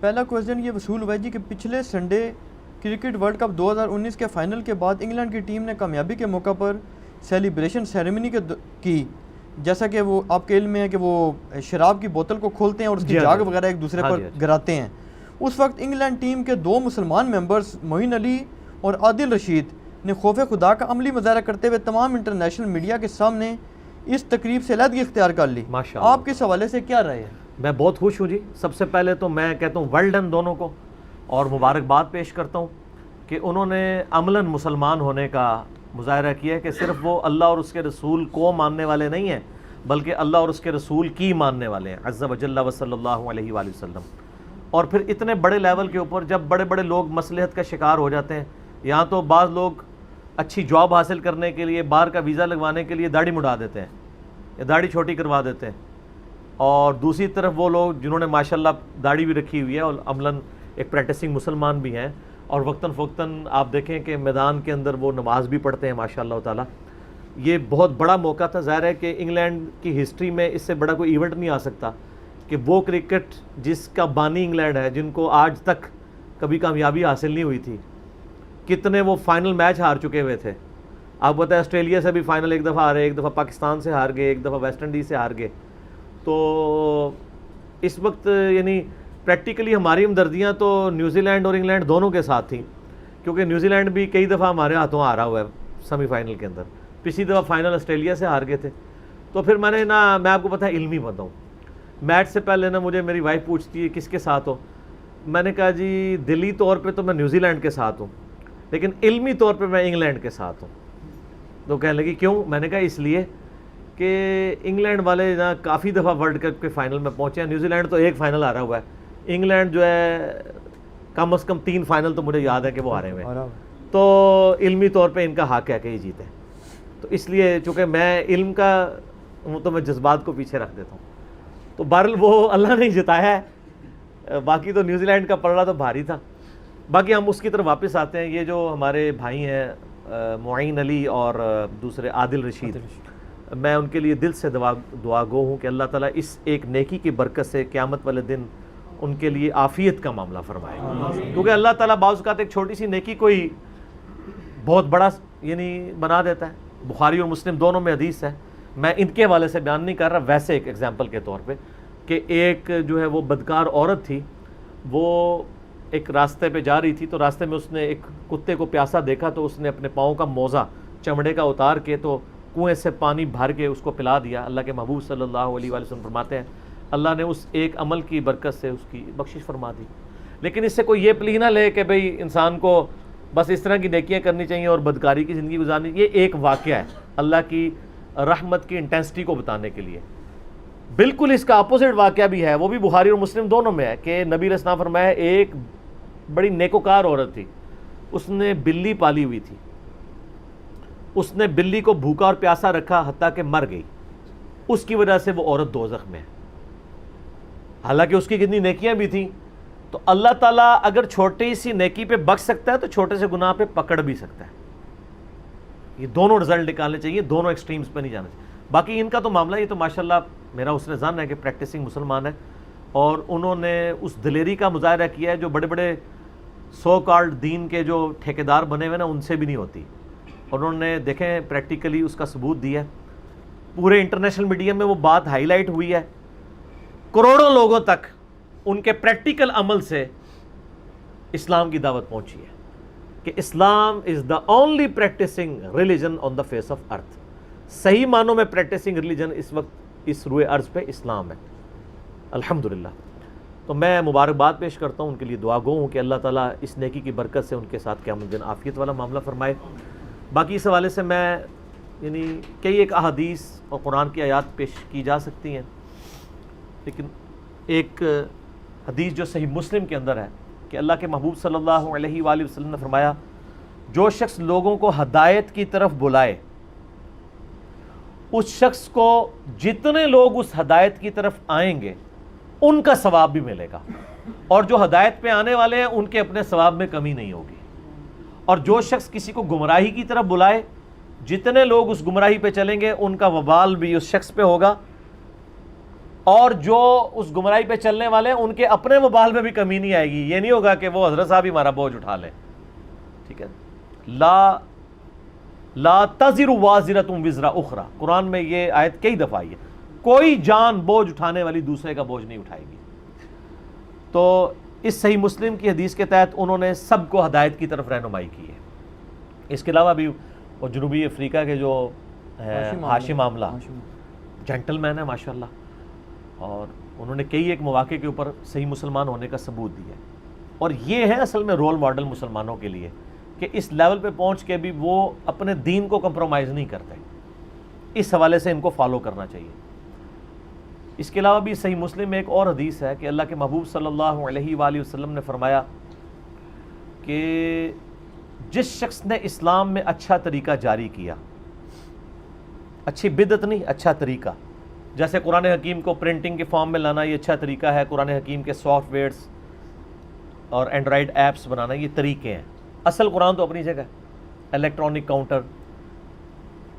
پہلا کویسچن یہ وصول ہوا جی کہ پچھلے سنڈے کرکٹ ورلڈ کپ 2019 کے فائنل کے بعد انگلینڈ کی ٹیم نے کامیابی کے موقع پر سیلیبریشن سیریمنی کی، جیسا کہ وہ آپ کے علم میں ہے کہ وہ شراب کی بوتل کو کھولتے ہیں اور اس کی جاگ وغیرہ ایک دوسرے پر گراتے ہیں۔ اس وقت انگلینڈ ٹیم کے 2 مسلمان ممبرز معین علی اور عادل رشید نے خوف خدا کا عملی مظاہرہ کرتے ہوئے تمام انٹرنیشنل میڈیا کے سامنے اس تقریب سے علیحدگی اختیار کر لی۔ آپ کس حوالے سے کیا رائے ہے؟ میں بہت خوش ہوں جی۔ سب سے پہلے تو میں کہتا ہوں ویل ڈن دونوں کو، اور مبارکباد پیش کرتا ہوں کہ انہوں نے عملاً مسلمان ہونے کا مظاہرہ کیا ہے، کہ صرف وہ اللہ اور اس کے رسول کو ماننے والے نہیں ہیں بلکہ اللہ اور اس کے رسول کی ماننے والے ہیں، عز و جل و صلی اللہ علیہ وآلہ وسلم۔ اور پھر اتنے بڑے لیول کے اوپر جب بڑے بڑے لوگ مصلحت کا شکار ہو جاتے ہیں، یہاں تو بعض لوگ اچھی جاب حاصل کرنے کے لیے باہر کا ویزا لگوانے کے لیے داڑھی مڑا دیتے ہیں یا داڑھی چھوٹی کروا دیتے ہیں، اور دوسری طرف وہ لوگ جنہوں نے ماشاءاللہ داڑھی بھی رکھی ہوئی ہے اور عملاً ایک پریکٹسنگ مسلمان بھی ہیں، اور وقتاً فوقتاً آپ دیکھیں کہ میدان کے اندر وہ نماز بھی پڑھتے ہیں ماشاءاللہ تعالیٰ۔ یہ بہت بڑا موقع تھا۔ ظاہر ہے کہ انگلینڈ کی ہسٹری میں اس سے بڑا کوئی ایونٹ نہیں آ سکتا کہ وہ کرکٹ جس کا بانی انگلینڈ ہے، جن کو آج تک کبھی کامیابی حاصل نہیں ہوئی تھی، کتنے وہ فائنل میچ ہار چکے ہوئے تھے۔ آپ بتائیں آسٹریلیا سے بھی فائنل ایک دفعہ ہارے، ایک دفعہ پاکستان سے ہار گئے، ایک دفعہ ویسٹ انڈیز سے ہار گئے۔ تو اس وقت یعنی پریکٹیکلی ہماری ہمدردیاں تو نیوزی لینڈ اور انگلینڈ دونوں کے ساتھ تھیں، کیونکہ نیوزی لینڈ بھی کئی دفعہ ہمارے ہاتھوں ہارا ہوا ہے سیمی فائنل کے اندر، پچھلی دفعہ فائنل آسٹریلیا سے ہار گئے تھے۔ تو پھر میں نے میں آپ کو پتہ ہے علمی بندہ ہوں، میچ سے پہلے مجھے میری وائف پوچھتی ہے کس کے ساتھ ہو، میں نے کہا جی دلی طور پہ تو میں نیوزی لینڈ کے ساتھ ہوں، لیکن علمی طور پہ میں انگلینڈ کے ساتھ ہوں۔ تو کہنے لگی کیوں؟ میں نے کہا اس لیے کہ انگلینڈ والے کافی دفعہ ورلڈ کپ کے فائنل میں پہنچے ہیں، نیوزی لینڈ تو ایک فائنل ہارا ہوا ہے، انگلینڈ جو ہے کم از کم 3 فائنل تو مجھے یاد ہے کہ وہ ہارے ہوئے ہیں، تو علمی طور پہ ان کا حق ہے کہ یہ جیتے۔ تو اس لیے چونکہ میں علم کا ہوں تو میں جذبات کو پیچھے رکھ دیتا ہوں، تو بہرحال وہ اللہ نے جتایا ہے، باقی تو نیوزی لینڈ کا پلڑا تو بھاری تھا۔ باقی ہم اس کی طرف واپس آتے ہیں۔ یہ جو ہمارے بھائی ہیں معین علی اور دوسرے عادل رشید، میں ان کے لیے دل سے دعا گو ہوں کہ اللہ تعالیٰ اس ایک نیکی کی برکت سے قیامت والے دن ان کے لیے عافیت کا معاملہ فرمائے، کیونکہ اللہ تعالیٰ بعض اوقات ایک چھوٹی سی نیکی کوئی بہت بڑا یعنی بنا دیتا ہے۔ بخاری اور مسلم دونوں میں حدیث ہے، میں ان کے حوالے سے بیان نہیں کر رہا، ویسے ایک ایگزامپل کے طور پہ، کہ ایک جو ہے وہ بدکار عورت تھی، وہ ایک راستے پہ جا رہی تھی، تو راستے میں اس نے ایک کتے کو پیاسا دیکھا، تو اس نے اپنے پاؤں کا موزہ چمڑے کا اتار کے تو کنویں سے پانی بھر کے اس کو پلا دیا۔ اللہ کے محبوب صلی اللہ علیہ وآلہ وسلم فرماتے ہیں اللہ نے اس ایک عمل کی برکت سے اس کی بخشش فرما دی۔ لیکن اس سے کوئی یہ پلی نہ لے کہ بھئی انسان کو بس اس طرح کی نیکیاں کرنی چاہیے اور بدکاری کی زندگی گزارنی۔ یہ ایک واقعہ ہے اللہ کی رحمت کی انٹینسٹی کو بتانے کے لیے۔ بالکل اس کا اپوزٹ واقعہ بھی ہے، وہ بھی بخاری اور مسلم دونوں میں ہے، کہ نبی علیہ السلام فرمایا ایک بڑی نیکوکار عورت تھی، اس نے بلی پالی ہوئی تھی، اس نے بلی کو بھوکا اور پیاسا رکھا حتیٰ کہ مر گئی، اس کی وجہ سے وہ عورت دوزخ میں ہے، حالانکہ اس کی کتنی نیکیاں بھی تھیں۔ تو اللہ تعالیٰ اگر چھوٹی سی نیکی پہ بخش سکتا ہے تو چھوٹے سے گناہ پہ پکڑ بھی سکتا ہے۔ یہ دونوں رزلٹ نکالنے چاہیے، دونوں ایکسٹریمز پہ نہیں جانا چاہیے۔ باقی ان کا تو معاملہ یہ تو ماشاءاللہ میرا حسن ظن ہے کہ پریکٹسنگ مسلمان ہے، اور انہوں نے اس دلیری کا مظاہرہ کیا ہے جو بڑے بڑے سو کالڈ دین کے جو ٹھیکیدار بنے ہوئے نا ان سے بھی نہیں ہوتی، اور انہوں نے دیکھیں پریکٹیکلی اس کا ثبوت دیا ہے۔ پورے انٹرنیشنل میڈیا میں وہ بات ہائی لائٹ ہوئی ہے، کروڑوں لوگوں تک ان کے پریکٹیکل عمل سے اسلام کی دعوت پہنچی ہے کہ Islam is the only practising religion on the face of earth. صحیح معنوں میں پریکٹسنگ ریلیجن اس وقت اس روئے ارض پہ اسلام ہے، الحمدللہ۔ تو میں مبارکباد پیش کرتا ہوں، ان کے لیے دعا گو ہوں کہ اللہ تعالیٰ اس نیکی کی برکت سے ان کے ساتھ قیامت دن عافیت والا معاملہ فرمائے۔ باقی اس حوالے سے میں یعنی کئی ایک احادیث اور قرآن کی آیات پیش کی جا سکتی ہیں، لیکن ایک حدیث جو صحیح مسلم کے اندر ہے کہ اللہ کے محبوب صلی اللہ علیہ وآلہ وسلم نے فرمایا جو شخص لوگوں کو ہدایت کی طرف بلائے، اس شخص کو جتنے لوگ اس ہدایت کی طرف آئیں گے ان کا ثواب بھی ملے گا، اور جو ہدایت پہ آنے والے ہیں ان کے اپنے ثواب میں کمی نہیں ہوگی۔ اور جو شخص کسی کو گمراہی کی طرف بلائے، جتنے لوگ اس گمراہی پہ چلیں گے ان کا وبال بھی اس شخص پہ ہوگا، اور جو اس گمراہی پہ چلنے والے ہیں ان کے اپنے وبال میں بھی کمی نہیں آئے گی. یہ نہیں ہوگا کہ وہ حضرت صاحب ہی ہمارا بوجھ اٹھا لیں. ٹھیک ہے. لا تزر وازرۃ وزر اخری, قرآن میں یہ آیت کئی دفعہ آئی ہے. کوئی جان بوجھ اٹھانے والی دوسرے کا بوجھ نہیں اٹھائے گی. تو اس صحیح مسلم کی حدیث کے تحت انہوں نے سب کو ہدایت کی طرف رہنمائی کی ہے. اس کے علاوہ بھی وہ جنوبی افریقہ کے جو ہاشم عاملہ جینٹل مین ہے ماشاءاللہ, اور انہوں نے کئی ایک مواقع کے اوپر صحیح مسلمان ہونے کا ثبوت دیا ہے. اور یہ ہے اصل میں رول ماڈل مسلمانوں کے لیے کہ اس لیول پہ پہنچ کے بھی وہ اپنے دین کو کمپرومائز نہیں کرتے. اس حوالے سے ان کو فالو کرنا چاہیے. اس کے علاوہ بھی صحیح مسلم میں ایک اور حدیث ہے کہ اللہ کے محبوب صلی اللہ علیہ وآلہ وسلم نے فرمایا کہ جس شخص نے اسلام میں اچھا طریقہ جاری کیا, اچھی بدعت نہیں, اچھا طریقہ, جیسے قرآن حکیم کو پرنٹنگ کے فارم میں لانا یہ اچھا طریقہ ہے, قرآن حکیم کے سافٹ ویئرس اور اینڈرائڈ ایپس بنانا یہ طریقے ہیں. اصل قرآن تو اپنی جگہ ہے, الیکٹرانک کاؤنٹر.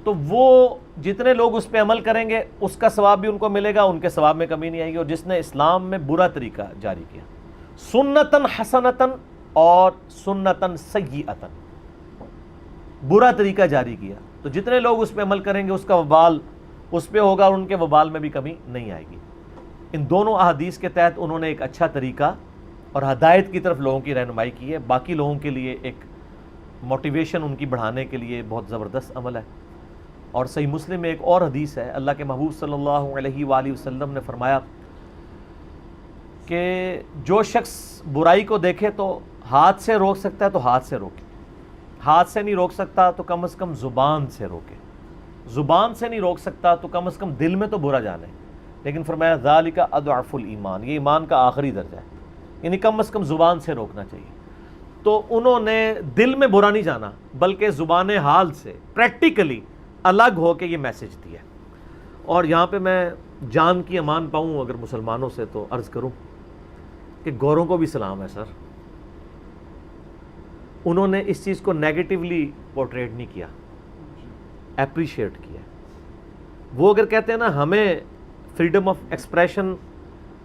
تو وہ جتنے لوگ اس پہ عمل کریں گے اس کا ثواب بھی ان کو ملے گا, ان کے ثواب میں کمی نہیں آئے گی. اور جس نے اسلام میں برا طریقہ جاری کیا, سنتن حسنتن اور سنتن سیئتن, برا طریقہ جاری کیا, تو جتنے لوگ اس پہ عمل کریں گے اس کا وبال اس پہ ہوگا اور ان کے وبال میں بھی کمی نہیں آئے گی. ان دونوں احادیث کے تحت انہوں نے ایک اچھا طریقہ اور ہدایت کی طرف لوگوں کی رہنمائی کی ہے. باقی لوگوں کے لیے ایک موٹیویشن ان کی بڑھانے کے لیے بہت زبردست عمل ہے. اور صحیح مسلم میں ایک اور حدیث ہے, اللہ کے محبوب صلی اللہ علیہ وآلہ وسلم نے فرمایا کہ جو شخص برائی کو دیکھے تو ہاتھ سے روک سکتا ہے تو ہاتھ سے روکے, ہاتھ سے نہیں روک سکتا تو کم از کم زبان سے روکے, زبان سے نہیں روک سکتا تو کم از کم دل میں تو برا جانے. لیکن فرمایا ذالک اضعف الایمان, یہ ایمان کا آخری درجہ ہے, یعنی کم از کم زبان سے روکنا چاہیے. تو انہوں نے دل میں برا نہیں جانا بلکہ زبان حال سے پریکٹیکلی الگ ہو کے یہ میسج دیا. اور یہاں پہ میں جان کی امان پاؤں اگر مسلمانوں سے تو عرض کروں کہ گوروں کو بھی سلام ہے سر. انہوں نے اس چیز کو نیگیٹیولی پورٹریٹ نہیں کیا, اپریشیٹ کیا. وہ اگر کہتے ہیں نا ہمیں فریڈم آف ایکسپریشن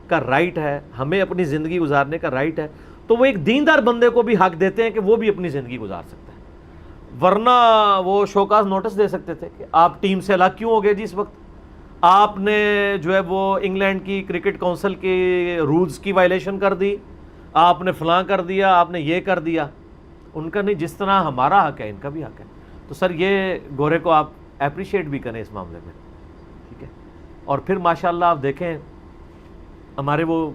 کا رائٹ ہے, ہمیں اپنی زندگی گزارنے کا رائٹ ہے, تو وہ ایک دیندار بندے کو بھی حق دیتے ہیں کہ وہ بھی اپنی زندگی گزار سکتا ہے. ورنہ وہ شوکاز نوٹس دے سکتے تھے کہ آپ ٹیم سے الگ کیوں ہو گئے جی, اس وقت آپ نے جو ہے وہ انگلینڈ کی کرکٹ کونسل کے رولز کی وائلیشن کر دی, آپ نے فلاں کر دیا, آپ نے یہ کر دیا. ان کا نہیں, جس طرح ہمارا حق ہے ان کا بھی حق ہے. تو سر یہ گورے کو آپ اپریشیٹ بھی کریں اس معاملے میں, ٹھیک ہے. اور پھر ماشاءاللہ آپ دیکھیں ہمارے وہ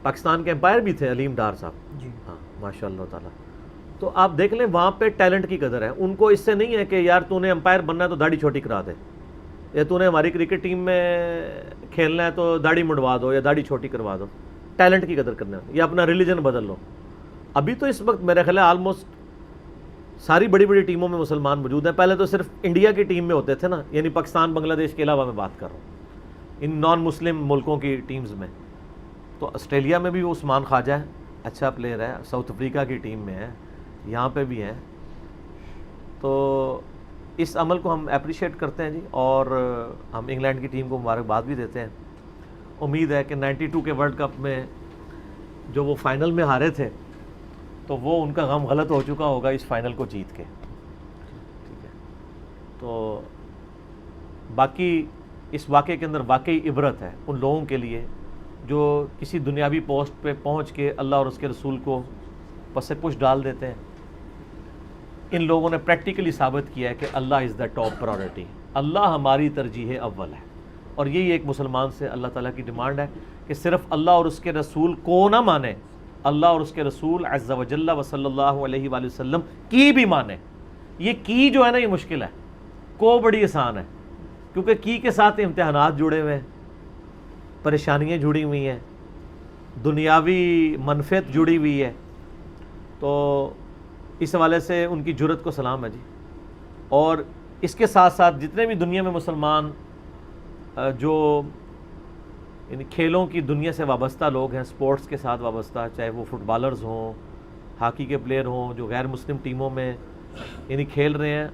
پاکستان کے امپائر بھی تھے علیم ڈار صاحب جی, ہاں ماشاء اللہ تعالیٰ. تو آپ دیکھ لیں وہاں پہ ٹیلنٹ کی قدر ہے. ان کو اس سے نہیں ہے کہ یار تو نے امپائر بننا ہے تو داڑھی چھوٹی کرا دے, یا تو نے ہماری کرکٹ ٹیم میں کھیلنا ہے تو داڑھی منڈوا دو یا داڑھی چھوٹی کروا دو. ٹیلنٹ کی قدر کرنا ہے, یا اپنا ریلیجن بدل لو. ابھی تو اس وقت میرے خیال ہے آلموسٹ ساری بڑی بڑی ٹیموں میں مسلمان موجود ہیں. پہلے تو صرف انڈیا کی ٹیم میں ہوتے تھے نا, یعنی پاکستان بنگلہ دیش کے علاوہ میں بات کر رہا ہوں, ان نان مسلم ملکوں کی ٹیمز میں. تو آسٹریلیا میں بھی عثمان خواجہ ہے, اچھا پلیئر ہے, ساؤتھ افریقہ کی ٹیم میں ہے, یہاں پہ بھی ہیں. تو اس عمل کو ہم اپریشیٹ کرتے ہیں جی, اور ہم انگلینڈ کی ٹیم کو مبارکباد بھی دیتے ہیں. امید ہے کہ 92 کے ورلڈ کپ میں جو وہ فائنل میں ہارے تھے تو وہ ان کا غم غلط ہو چکا ہوگا اس فائنل کو جیت کے, ٹھیک ہے. تو باقی اس واقعے کے اندر واقعی عبرت ہے ان لوگوں کے لیے جو کسی دنیاوی پوسٹ پہ پہنچ کے اللہ اور اس کے رسول کو پس پش ڈال دیتے ہیں. ان لوگوں نے پریکٹیکلی ثابت کیا ہے کہ اللہ از دا ٹاپ پرائورٹی, اللہ ہماری ترجیح اول ہے. اور یہی ایک مسلمان سے اللہ تعالیٰ کی ڈیمانڈ ہے کہ صرف اللہ اور اس کے رسول کو نہ مانے, اللہ اور اس کے رسول عز و جل و صلی اللہ علیہ وآلہ وسلم کی بھی مانے. یہ کی جو ہے نا یہ مشکل ہے, کو بڑی آسان ہے, کیونکہ کی کے ساتھ امتحانات جڑے ہوئے ہیں, پریشانیاں جڑی ہوئی ہیں, دنیاوی منفعت جڑی ہوئی ہے. تو اس حوالے سے ان کی جرت کو سلام ہے جی. اور اس کے ساتھ ساتھ جتنے بھی دنیا میں مسلمان جو یعنی کھیلوں کی دنیا سے وابستہ لوگ ہیں, سپورٹس کے ساتھ وابستہ, چاہے وہ فٹ بالرز ہوں, ہاکی کے پلیئر ہوں, جو غیر مسلم ٹیموں میں یعنی کھیل رہے ہیں.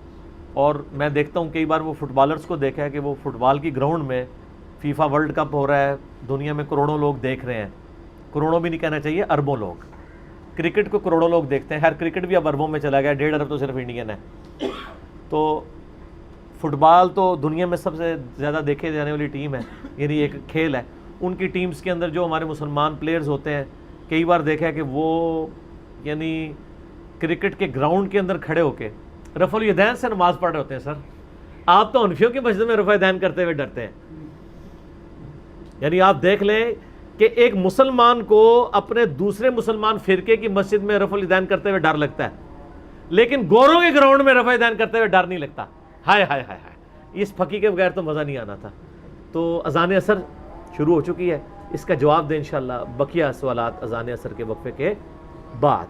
اور میں دیکھتا ہوں کئی بار وہ فٹ بالرز کو دیکھا ہے کہ وہ فٹ بال کی گراؤنڈ میں فیفا ورلڈ کپ ہو رہا ہے, دنیا میں کروڑوں لوگ دیکھ رہے ہیں, کروڑوں بھی نہیں کہنا چاہیے, اربوں لوگ. کرکٹ کو کروڑوں لوگ دیکھتے ہیں, کرکٹ بھی اب اربوں میں چلا گیا, 1.5 ارب تو صرف انڈین ہے. تو فٹ بال تو دنیا میں سب سے زیادہ دیکھے جانے والی ٹیم ہے, یعنی ایک کھیل ہے. ان کی ٹیمز کے اندر جو ہمارے مسلمان پلیئرز ہوتے ہیں, کئی بار دیکھا ہے کہ وہ یعنی کرکٹ کے گراؤنڈ کے اندر کھڑے ہو کے رفع الیدین سے نماز پڑھ رہے ہوتے ہیں. سر آپ تو حنفیوں کی مسجد میں رفع الیدین کرتے ہوئے ڈرتے ہیں. یعنی آپ دیکھ لیں کہ ایک مسلمان کو اپنے دوسرے مسلمان فرقے کی مسجد میں رفع الیدین کرتے ہوئے ڈر لگتا ہے, لیکن گوروں کے گراؤنڈ میں رفع الیدین کرتے ہوئے ڈر نہیں لگتا. ہائے ہائے ہائے ہائے, اس پھکی کے بغیر تو مزہ نہیں آنا تھا. تو اذان عصر شروع ہو چکی ہے, اس کا جواب دیں انشاءاللہ بقیہ سوالات اذان عصر کے وقفے کے بعد.